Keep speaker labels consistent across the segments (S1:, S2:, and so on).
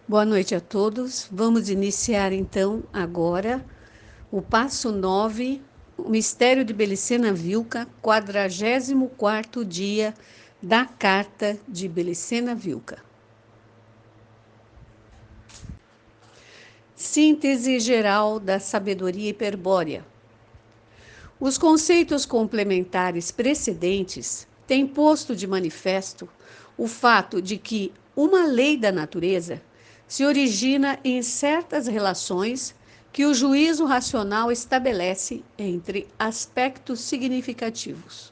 S1: Boa noite a todos. Vamos iniciar então agora o passo 9, o mistério de Belicena Vilca, 44º dia da carta de Belicena Vilca. Síntese geral da sabedoria hiperbórea. Os conceitos complementares precedentes têm posto de manifesto o fato de que uma lei da natureza se origina em certas relações que o juízo racional estabelece entre aspectos significativos.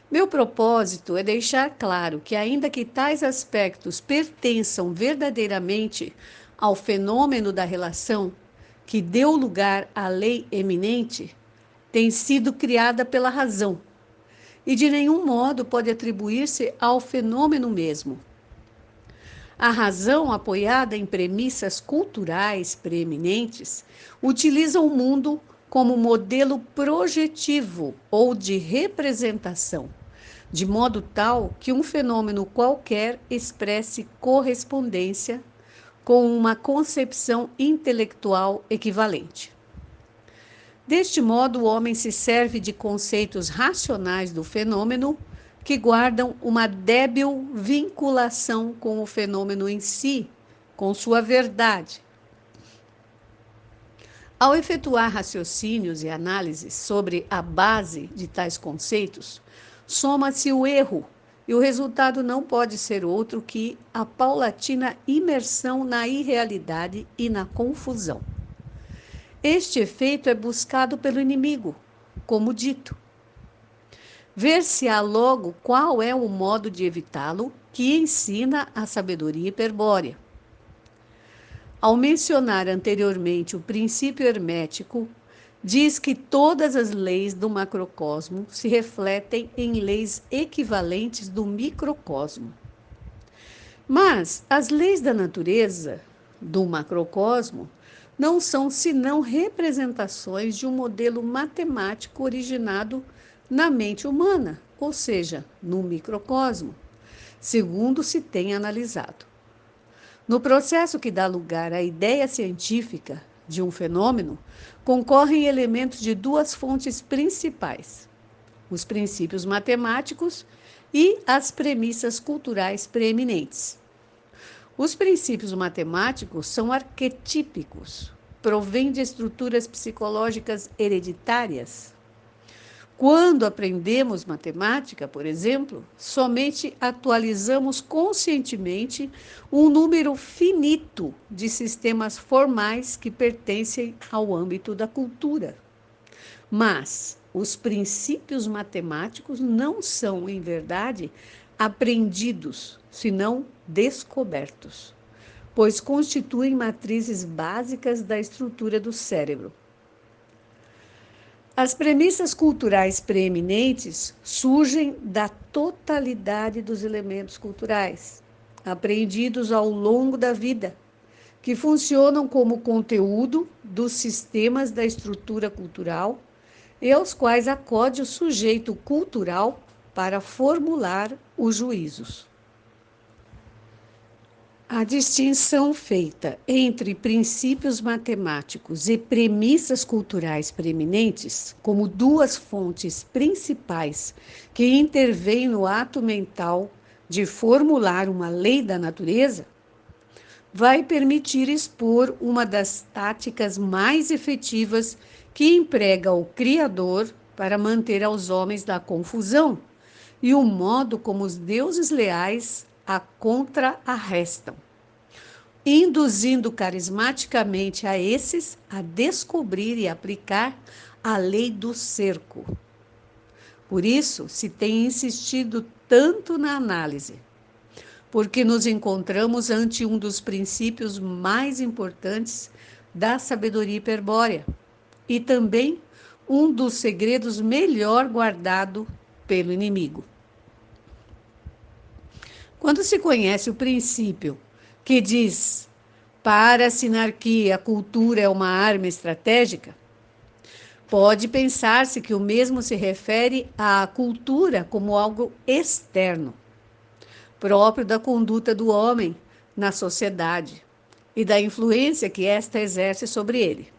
S1: Meu propósito é deixar claro que, ainda que tais aspectos pertençam verdadeiramente ao fenômeno da relação que deu lugar à lei eminente, tem sido criada pela razão e de nenhum modo pode atribuir-se ao fenômeno mesmo. A razão, apoiada em premissas culturais preeminentes, utiliza o mundo como modelo projetivo ou de representação, de modo tal que um fenômeno qualquer expresse correspondência com uma concepção intelectual equivalente. Deste modo, o homem se serve de conceitos racionais do fenômeno que guardam uma débil vinculação com o fenômeno em si, com sua verdade. Ao efetuar raciocínios e análises sobre a base de tais conceitos, soma-se o erro, e o resultado não pode ser outro que a paulatina imersão na irrealidade e na confusão. Este efeito é buscado pelo inimigo, como dito. Ver-se-á logo qual é o modo de evitá-lo que ensina a sabedoria hiperbórea. Ao mencionar anteriormente o princípio hermético, diz que todas as leis do macrocosmo se refletem em leis equivalentes do microcosmo. Mas as leis da natureza do macrocosmo não são senão representações de um modelo matemático originado na mente humana, ou seja, no microcosmo, segundo se tem analisado. No processo que dá lugar à ideia científica de um fenômeno, concorrem elementos de duas fontes principais: os princípios matemáticos e as premissas culturais preeminentes. Os princípios matemáticos são arquetípicos, provêm de estruturas psicológicas hereditárias. Quando aprendemos matemática, por exemplo, somente atualizamos conscientemente um número finito de sistemas formais que pertencem ao âmbito da cultura. Mas os princípios matemáticos não são, em verdade, aprendidos, senão descobertos, pois constituem matrizes básicas da estrutura do cérebro. As premissas culturais preeminentes surgem da totalidade dos elementos culturais, apreendidos ao longo da vida, que funcionam como conteúdo dos sistemas da estrutura cultural e aos quais acode o sujeito cultural para formular os juízos. A distinção feita entre princípios matemáticos e premissas culturais preeminentes, como duas fontes principais que intervêm no ato mental de formular uma lei da natureza, vai permitir expor uma das táticas mais efetivas que emprega o Criador para manter aos homens da confusão e o modo como os deuses leais a contra-arrestam, induzindo carismaticamente a esses a descobrir e aplicar a lei do cerco. Por isso, se tem insistido tanto na análise, porque nos encontramos ante um dos princípios mais importantes da sabedoria hiperbórea e também um dos segredos melhor guardado pelo inimigo. Quando se conhece o princípio que diz: para a sinarquia, a cultura é uma arma estratégica, pode pensar-se que o mesmo se refere à cultura como algo externo, próprio da conduta do homem, na sociedade e da influência que esta exerce sobre ele.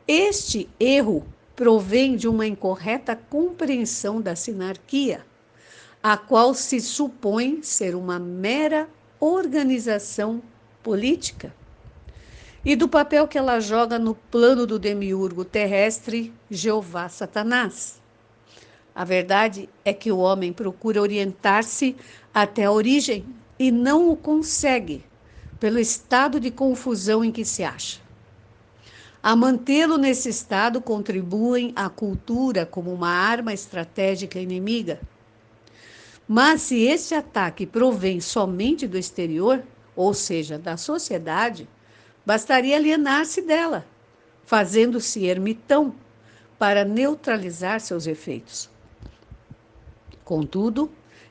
S1: Este erro provém de uma incorreta compreensão da sinarquia, a qual se supõe ser uma mera organização política, e do papel que ela joga no plano do demiurgo terrestre Jeová Satanás. A verdade é que o homem procura orientar-se até a origem e não o consegue, pelo estado de confusão em que se acha. A mantê-lo nesse estado contribuem a cultura como uma arma estratégica inimiga. Mas se este ataque provém somente do exterior, ou seja, da sociedade, bastaria alienar-se dela, fazendo-se ermitão para neutralizar seus efeitos. Contudo,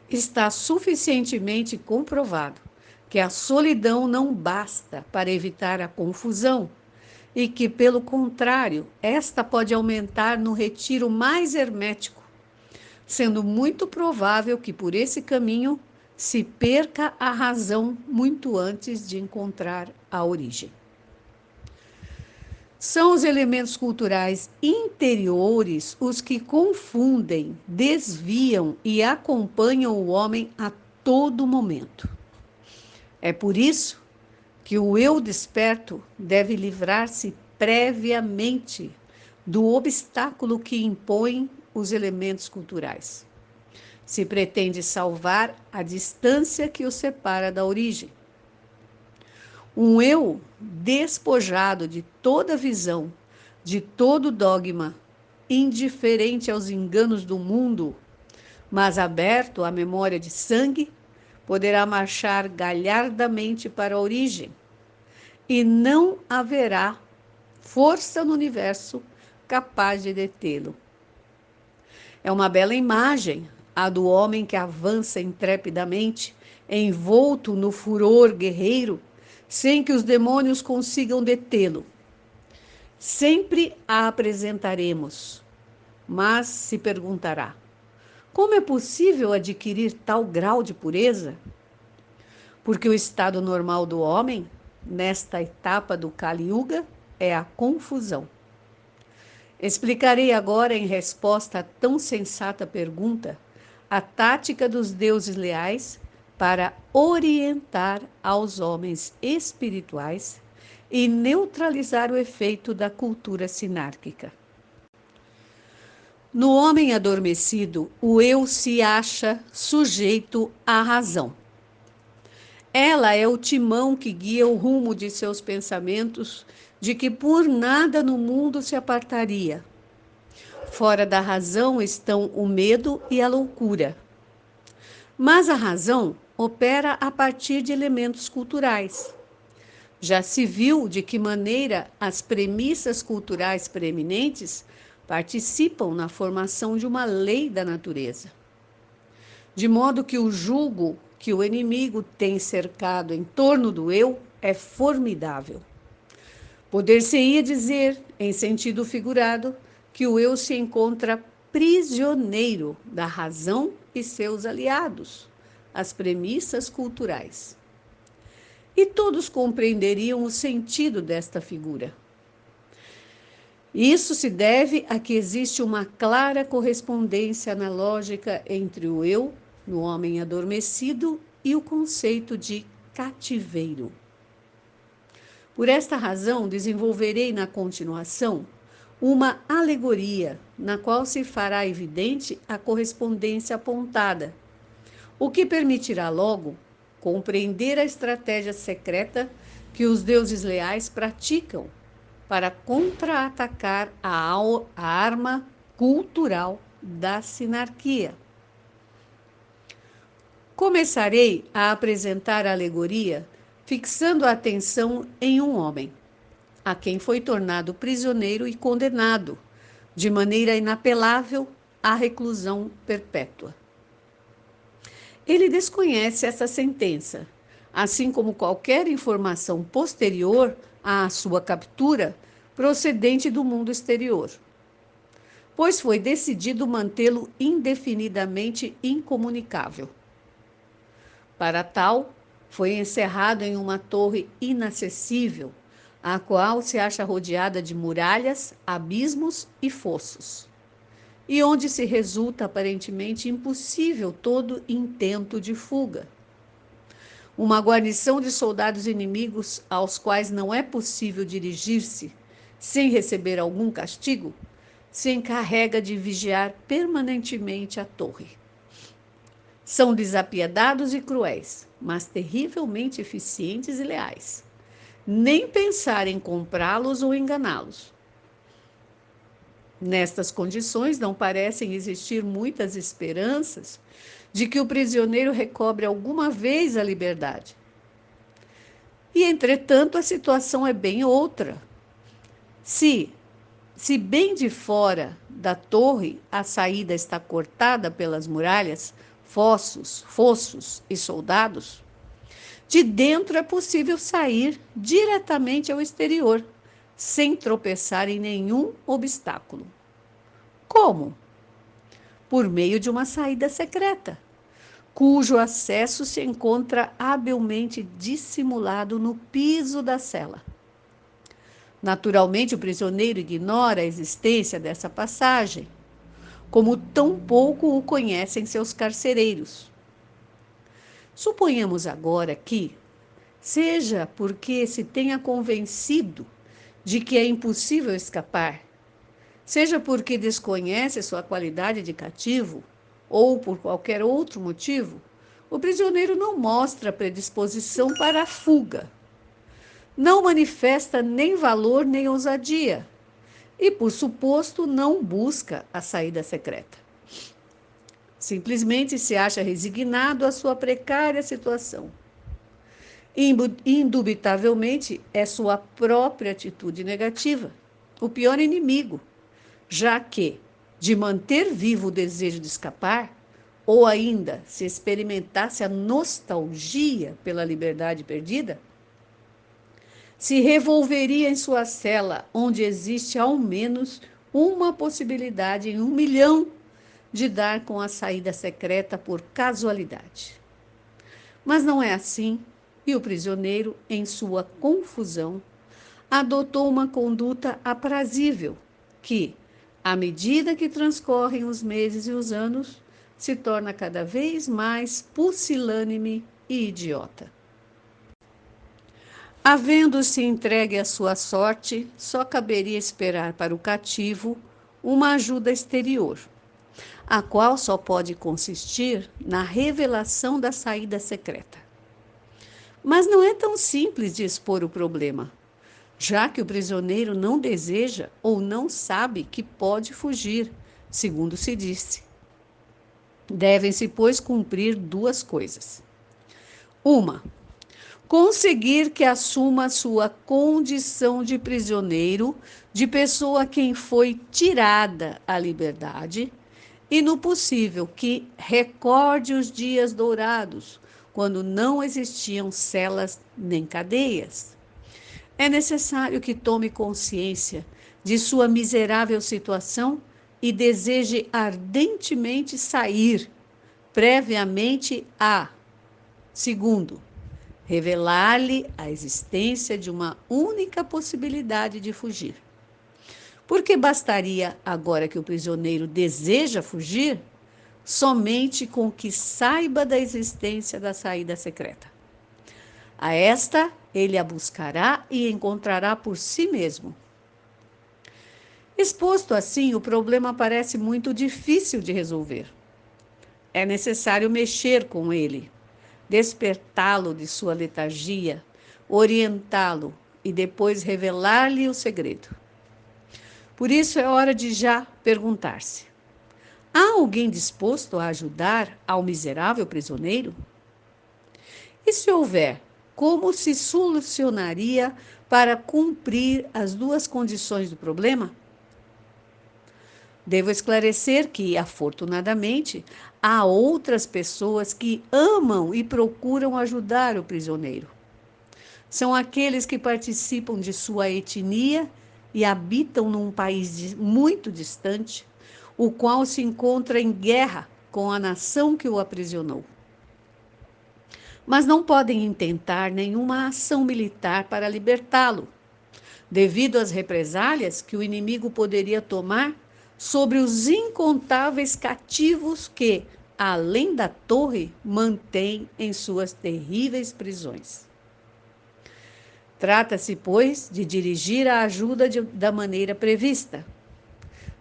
S1: está suficientemente comprovado que a solidão não basta para evitar a confusão e que, pelo contrário, esta pode aumentar no retiro mais hermético, sendo muito provável que por esse caminho se perca a razão muito antes de encontrar a origem. São os elementos culturais interiores os que confundem, desviam e acompanham o homem a todo momento. É por isso que o eu desperto deve livrar-se previamente do obstáculo que impõe os elementos culturais, se pretende salvar a distância que o separa da origem. Um eu despojado de toda visão, de todo dogma, indiferente aos enganos do mundo, mas aberto à memória de sangue, poderá marchar galhardamente para a origem, e não haverá força no universo capaz de detê-lo. É uma bela imagem a do homem que avança intrepidamente, envolto no furor guerreiro, sem que os demônios consigam detê-lo. Sempre a apresentaremos, mas se perguntará: como é possível adquirir tal grau de pureza? Porque o estado normal do homem, nesta etapa do Kali Yuga, é a confusão. Explicarei agora, em resposta a tão sensata pergunta, a tática dos deuses leais para orientar aos homens espirituais e neutralizar o efeito da cultura sinárquica. No homem adormecido, o eu se acha sujeito à razão. Ela é o timão que guia o rumo de seus pensamentos, de que por nada no mundo se apartaria. Fora da razão estão o medo e a loucura. Mas a razão opera a partir de elementos culturais. Já se viu de que maneira as premissas culturais preeminentes participam na formação de uma lei da natureza. De modo que o jugo que o inimigo tem cercado em torno do eu é formidável. Poder-se-ia dizer, em sentido figurado, que o eu se encontra prisioneiro da razão e seus aliados, as premissas culturais. E todos compreenderiam o sentido desta figura. Isso se deve a que existe uma clara correspondência analógica entre o eu, no homem adormecido, e o conceito de cativeiro. Por esta razão, desenvolverei na continuação uma alegoria na qual se fará evidente a correspondência apontada, o que permitirá logo compreender a estratégia secreta que os deuses leais praticam para contra-atacar a arma cultural da sinarquia. Começarei a apresentar a alegoria fixando a atenção em um homem, a quem foi tornado prisioneiro e condenado, de maneira inapelável, à reclusão perpétua. Ele desconhece essa sentença, assim como qualquer informação posterior à sua captura, procedente do mundo exterior, pois foi decidido mantê-lo indefinidamente incomunicável. Para tal, Foi encerrado em uma torre inacessível, a qual se acha rodeada de muralhas, abismos e fossos, e onde se resulta aparentemente impossível todo intento de fuga. Uma guarnição de soldados inimigos aos quais não é possível dirigir-se sem receber algum castigo, se encarrega de vigiar permanentemente a torre. São desapiedados e cruéis, mas terrivelmente eficientes e leais. Nem pensar em comprá-los ou enganá-los. Nestas condições, não parecem existir muitas esperanças de que o prisioneiro recobre alguma vez a liberdade. E, entretanto, a situação é bem outra. Se bem de fora da torre a saída está cortada pelas muralhas, fossos e soldados, de dentro é possível sair diretamente ao exterior, sem tropeçar em nenhum obstáculo. Como? Por meio de uma saída secreta, cujo acesso se encontra habilmente dissimulado no piso da cela. Naturalmente, o prisioneiro ignora a existência dessa passagem, como tão pouco o conhecem seus carcereiros. Suponhamos agora que, seja porque se tenha convencido de que é impossível escapar, seja porque desconhece sua qualidade de cativo, ou por qualquer outro motivo, o prisioneiro não mostra predisposição para a fuga. Não manifesta nem valor nem ousadia, e, por suposto, não busca a saída secreta. Simplesmente se acha resignado à sua precária situação. Indubitavelmente, é sua própria atitude negativa, o pior inimigo, já que, de manter vivo o desejo de escapar, ou ainda se experimentasse a nostalgia pela liberdade perdida, se revolveria em sua cela, onde existe ao menos uma possibilidade em 1.000.000 de dar com a saída secreta por casualidade. Mas não é assim, e o prisioneiro, em sua confusão, adotou uma conduta aprazível, que, à medida que transcorrem os meses e os anos, se torna cada vez mais pusilânime e idiota. Havendo-se entregue à sua sorte, só caberia esperar para o cativo uma ajuda exterior, a qual só pode consistir na revelação da saída secreta. Mas não é tão simples de expor o problema, já que o prisioneiro não deseja ou não sabe que pode fugir, segundo se disse. Devem-se, pois, cumprir duas coisas. Uma, conseguir que assuma sua condição de prisioneiro, de pessoa a quem foi tirada a liberdade, e, no possível, que recorde os dias dourados, quando não existiam celas nem cadeias. É necessário que tome consciência de sua miserável situação e deseje ardentemente sair, previamente a, segundo, revelar-lhe a existência de uma única possibilidade de fugir. Porque bastaria, agora que o prisioneiro deseja fugir, somente com que saiba da existência da saída secreta. A esta, ele a buscará e encontrará por si mesmo. Exposto assim, o problema parece muito difícil de resolver. É necessário mexer com ele, despertá-lo de sua letargia, orientá-lo e depois revelar-lhe o segredo. Por isso é hora de já perguntar-se: há alguém disposto a ajudar ao miserável prisioneiro? E se houver, como se solucionaria para cumprir as duas condições do problema? Devo esclarecer que, afortunadamente, há outras pessoas que amam e procuram ajudar o prisioneiro. São aqueles que participam de sua etnia e habitam num país muito distante, o qual se encontra em guerra com a nação que o aprisionou. mas não podem intentar nenhuma ação militar para libertá-lo, devido às represálias que o inimigo poderia tomar sobre os incontáveis cativos que, além da torre, mantém em suas terríveis prisões. Trata-se, pois, de dirigir a ajuda da maneira prevista,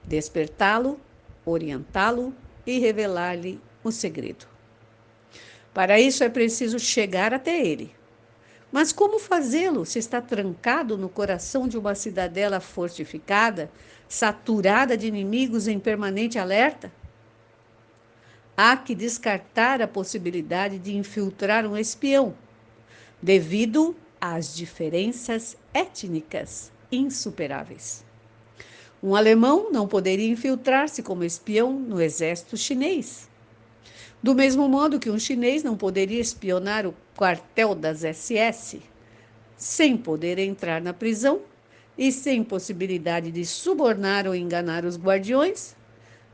S1: despertá-lo, orientá-lo e revelar-lhe o segredo. Para isso é preciso chegar até ele. Mas como fazê-lo se está trancado no coração de uma cidadela fortificada, saturada de inimigos em permanente alerta? Há que descartar a possibilidade de infiltrar um espião, devido às diferenças étnicas insuperáveis. Um alemão não poderia infiltrar-se como espião no exército chinês. Do mesmo modo que um chinês não poderia espionar o quartel das SS, sem poder entrar na prisão e sem possibilidade de subornar ou enganar os guardiões,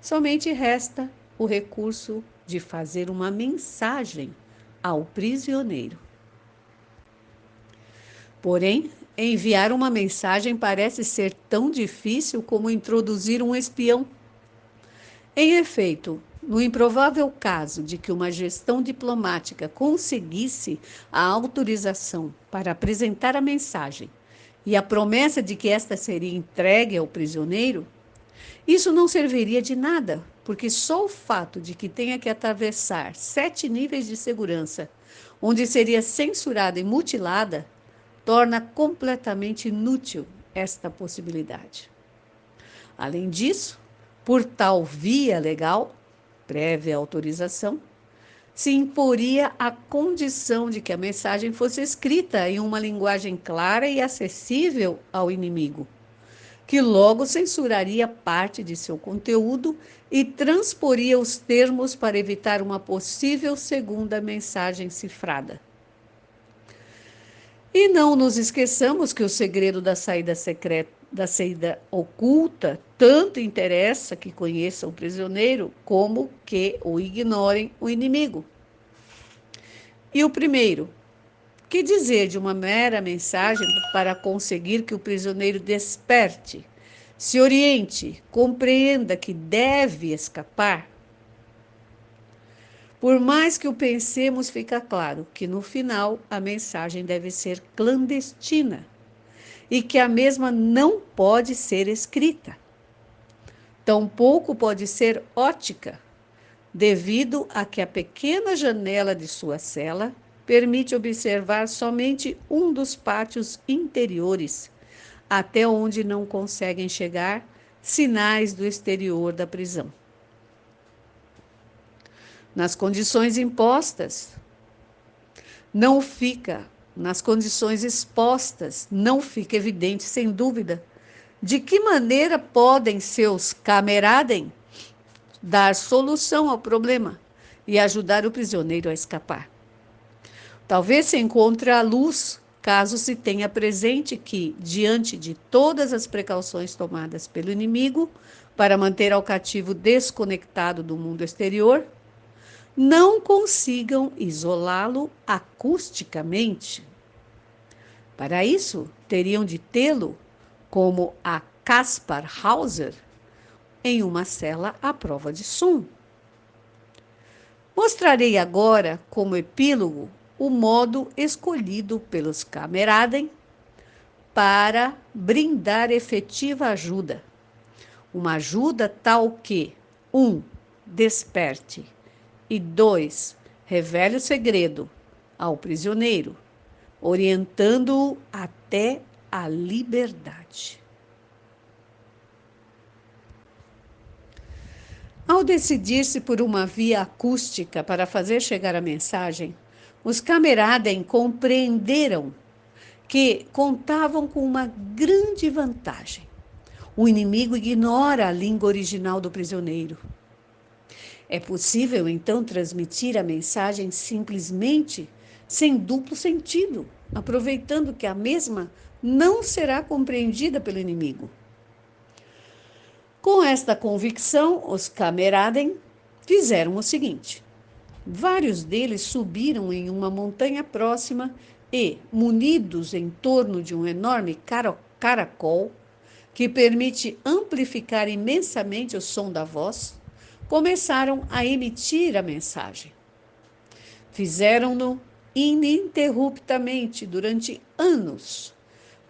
S1: somente resta o recurso de fazer uma mensagem ao prisioneiro. Porém, enviar uma mensagem parece ser tão difícil como introduzir um espião. Em efeito, no improvável caso de que uma gestão diplomática conseguisse a autorização para apresentar a mensagem e a promessa de que esta seria entregue ao prisioneiro, isso não serviria de nada, porque só o fato de que tenha que atravessar 7 níveis de segurança, onde seria censurada e mutilada, torna completamente inútil esta possibilidade. Além disso, por tal via legal, prévia autorização, se imporia a condição de que a mensagem fosse escrita em uma linguagem clara e acessível ao inimigo, que logo censuraria parte de seu conteúdo e transporia os termos para evitar uma possível segunda mensagem cifrada. E não nos esqueçamos que o segredo da saída secreta, da saída oculta, tanto interessa que conheçam o prisioneiro como que o ignorem o inimigo. E o primeiro, que dizer de uma mera mensagem para conseguir que o prisioneiro desperte, se oriente, compreenda que deve escapar? Por mais que o pensemos, fica claro que no final a mensagem deve ser clandestina e que a mesma não pode ser escrita. Tampouco pode ser ótica, devido a que a pequena janela de sua cela permite observar somente um dos pátios interiores, até onde não conseguem chegar sinais do exterior da prisão. Nas condições impostas, nas condições expostas, não fica evidente, sem dúvida, de que maneira podem seus cameraden dar solução ao problema e ajudar o prisioneiro a escapar. Talvez se encontre a luz, caso se tenha presente que, diante de todas as precauções tomadas pelo inimigo para manter ao cativo desconectado do mundo exterior, não consigam isolá-lo acusticamente. Para isso, teriam de tê-lo, como a Kaspar Hauser, em uma cela à prova de som. Mostrarei agora, como epílogo, o modo escolhido pelos cameraden para brindar efetiva ajuda. Uma ajuda tal que 1. Desperte e 2. Revele o segredo ao prisioneiro, orientando-o até a liberdade. Ao decidir-se por uma via acústica para fazer chegar a mensagem, os cameraden compreenderam que contavam com uma grande vantagem. O inimigo ignora a língua original do prisioneiro. É possível, então, transmitir a mensagem simplesmente sem duplo sentido, aproveitando que a mesma não será compreendida pelo inimigo. Com esta convicção, os cameraden fizeram o seguinte: vários deles subiram em uma montanha próxima e, munidos em torno de um enorme caracol, que permite amplificar imensamente o som da voz, começaram a emitir a mensagem. Fizeram-no ininterruptamente durante anos,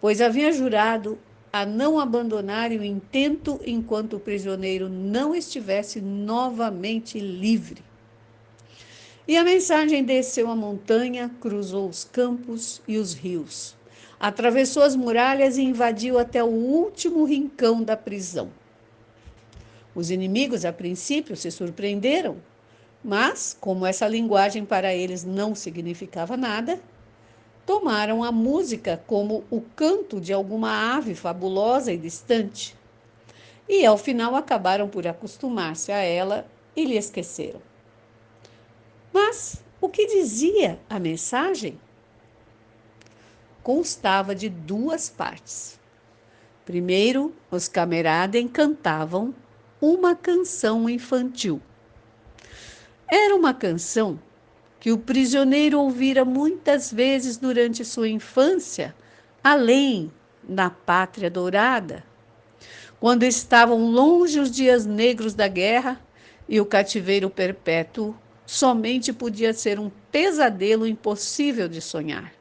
S1: pois havia jurado a não abandonarem o intento enquanto o prisioneiro não estivesse novamente livre. E a mensagem desceu a montanha, cruzou os campos e os rios, atravessou as muralhas e invadiu até o último rincão da prisão. Os inimigos, a princípio, se surpreenderam, mas, como essa linguagem para eles não significava nada, tomaram a música como o canto de alguma ave fabulosa e distante. E, ao final, acabaram por acostumar-se a ela e lhe esqueceram. Mas o que dizia a mensagem? Constava de duas partes. Primeiro, os camaradas cantavam uma canção infantil. Era uma canção que o prisioneiro ouvira muitas vezes durante sua infância, além na Pátria Dourada, quando estavam longe os dias negros da guerra e o cativeiro perpétuo somente podia ser um pesadelo impossível de sonhar.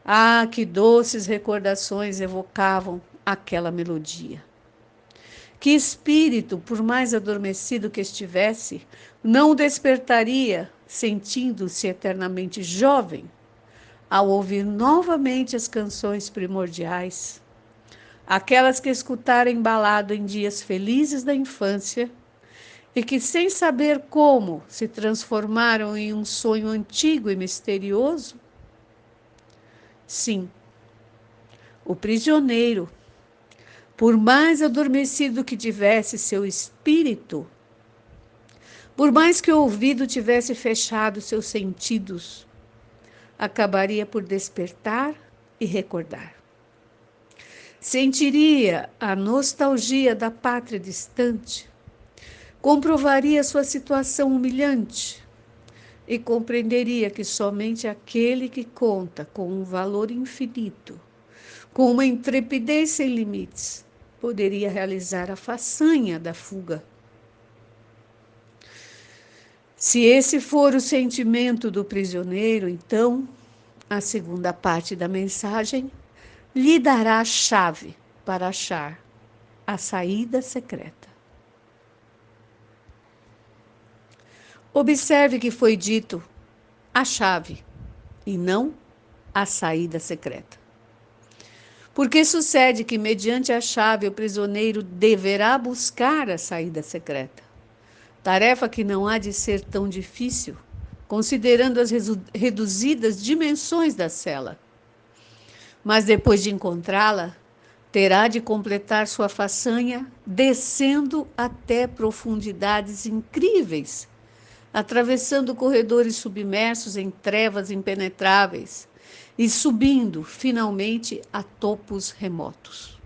S1: Ah, que doces recordações evocavam aquela melodia. Que espírito, por mais adormecido que estivesse, não despertaria, sentindo-se eternamente jovem, ao ouvir novamente as canções primordiais, aquelas que escutara embalado em dias felizes da infância e que, sem saber como, se transformaram em um sonho antigo e misterioso? Sim, o prisioneiro, por mais adormecido que tivesse seu espírito, por mais que o ouvido tivesse fechado seus sentidos, acabaria por despertar e recordar. Sentiria a nostalgia da pátria distante, comprovaria sua situação humilhante e compreenderia que somente aquele que conta com um valor infinito, com uma intrepidez sem limites, poderia realizar a façanha da fuga. Se esse for o sentimento do prisioneiro, então, a segunda parte da mensagem lhe dará a chave para achar a saída secreta. Observe que foi dito a chave e não a saída secreta. Porque sucede que, mediante a chave, o prisioneiro deverá buscar a saída secreta. Tarefa que não há de ser tão difícil, considerando as reduzidas dimensões da cela. Mas depois de encontrá-la, terá de completar sua façanha descendo até profundidades incríveis, atravessando corredores submersos em trevas impenetráveis e subindo, finalmente, a topos remotos.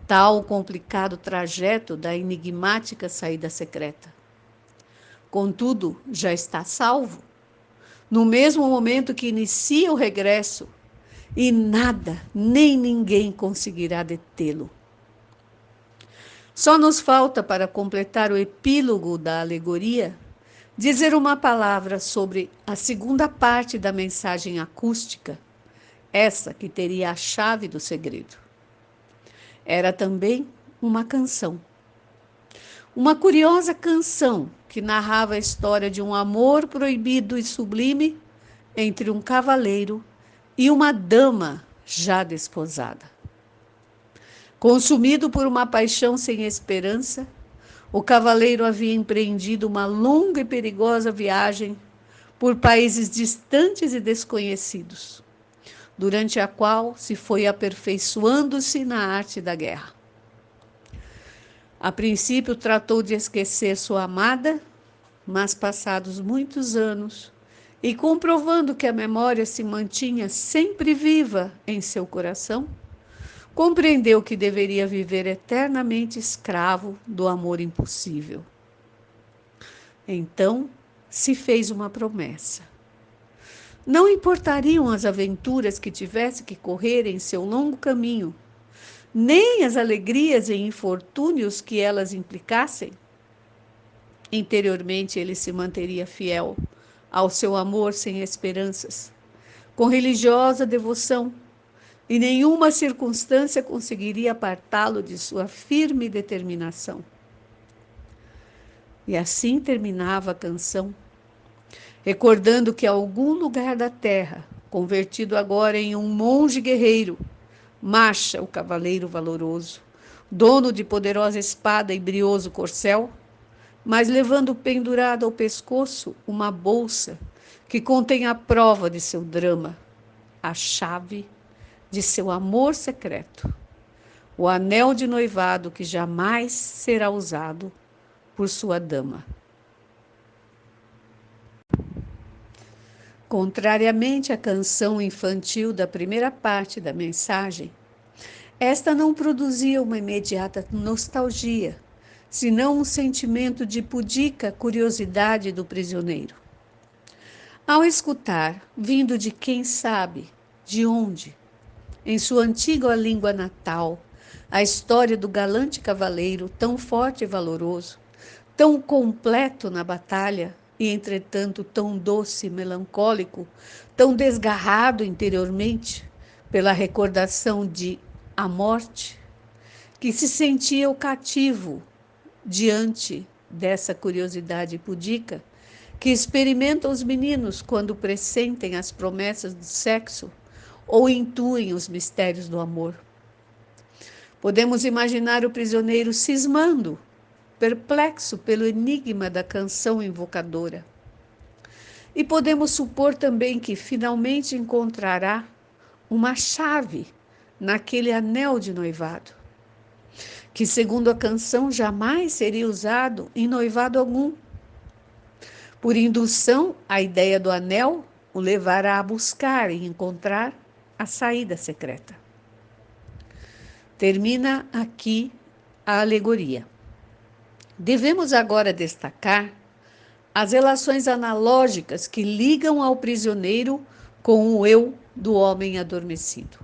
S1: Tal o complicado trajeto da enigmática saída secreta. Contudo, já está salvo, no mesmo momento que inicia o regresso, e nada, nem ninguém conseguirá detê-lo. Só nos falta, para completar o epílogo da alegoria, dizer uma palavra sobre a segunda parte da mensagem acústica, essa que teria a chave do segredo. Era também uma canção. Uma curiosa canção que narrava a história de um amor proibido e sublime entre um cavaleiro e uma dama já desposada. Consumido por uma paixão sem esperança, o cavaleiro havia empreendido uma longa e perigosa viagem por países distantes e desconhecidos, durante a qual se foi aperfeiçoando-se na arte da guerra. A princípio tratou de esquecer sua amada, mas passados muitos anos, e comprovando que a memória se mantinha sempre viva em seu coração, compreendeu que deveria viver eternamente escravo do amor impossível. Então, se fez uma promessa. Não importariam as aventuras que tivesse que correr em seu longo caminho, nem as alegrias e infortúnios que elas implicassem. Interiormente ele se manteria fiel ao seu amor sem esperanças, com religiosa devoção, e nenhuma circunstância conseguiria apartá-lo de sua firme determinação. E assim terminava a canção, recordando que algum lugar da terra, convertido agora em um monge guerreiro, marcha o cavaleiro valoroso, dono de poderosa espada e brioso corcel, mas levando pendurado ao pescoço uma bolsa que contém a prova de seu drama, a chave de seu amor secreto, o anel de noivado que jamais será usado por sua dama. Contrariamente à canção infantil da primeira parte da mensagem, esta não produzia uma imediata nostalgia, senão um sentimento de pudica curiosidade do prisioneiro. Ao escutar, vindo de quem sabe, de onde, em sua antiga língua natal, a história do galante cavaleiro, tão forte e valoroso, tão completo na batalha e, entretanto, tão doce e melancólico, tão desgarrado interiormente pela recordação de a morte, que se sentia o cativo diante dessa curiosidade pudica que experimentam os meninos quando pressentem as promessas do sexo ou intuem os mistérios do amor. Podemos imaginar o prisioneiro cismando, perplexo pelo enigma da canção invocadora. E podemos supor também que finalmente encontrará uma chave naquele anel de noivado, que, segundo a canção, jamais seria usado em noivado algum. Por indução, a ideia do anel o levará a buscar e encontrar a saída secreta. Termina aqui a alegoria. Devemos agora destacar as relações analógicas que ligam ao prisioneiro com o eu do homem adormecido.